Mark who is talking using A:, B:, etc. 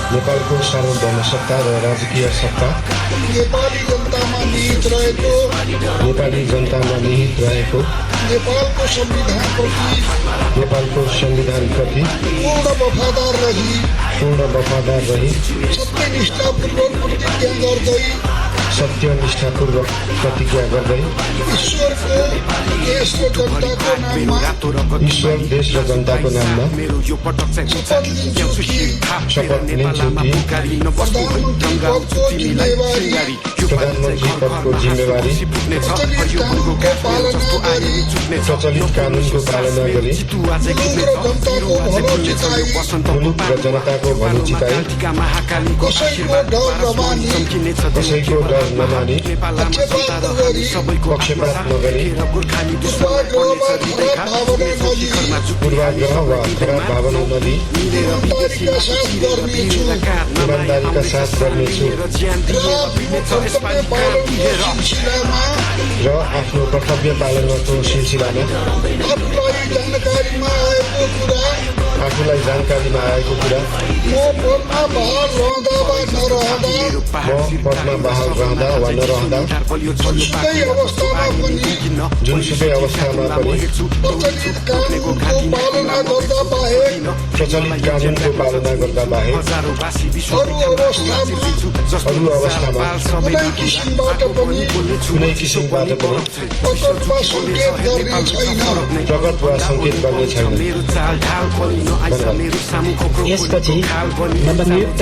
A: नेपालको सार्वभौम सत्ता र राजकीय सत्ता
B: नेपाली जनतामा निहित रहेको
A: नेपाली जनतामा निहित रहेको
B: नेपालको
A: संविधानप्रति पूर्ण वफादार रही सत्यनिष्ठापूर्वक प्रतिज्ञा गर्दै ईश्वर देश र जनताको नाममा शपथ लिन्छु कि प्रधानमन्त्री पदको जिम्मेवारी प्रचलित कानूनको पालना गरी मुलुक र जनताको भलो चिताई कसैको डर नमानी पक्षपात नगरी पूर्वाग्रह वा खराब भावना नदी इमानदारीका साथ गर्नेछु र आफ्नो कर्तव्य पालनको सिलसिलामा आफूलाई जानकारीमा आएको कुरा म पदमा बहाल रहँदा वा नरहँदा जुनसुकै अवस्थामा पनि प्रचलित कानूनको पालना गर्दा बाहेक अरू अवस्थामा कुनै किसिमबाट पनि प्रकट वा सङ्केत गर्ने छैन।
C: यसपछि नवनियुक्त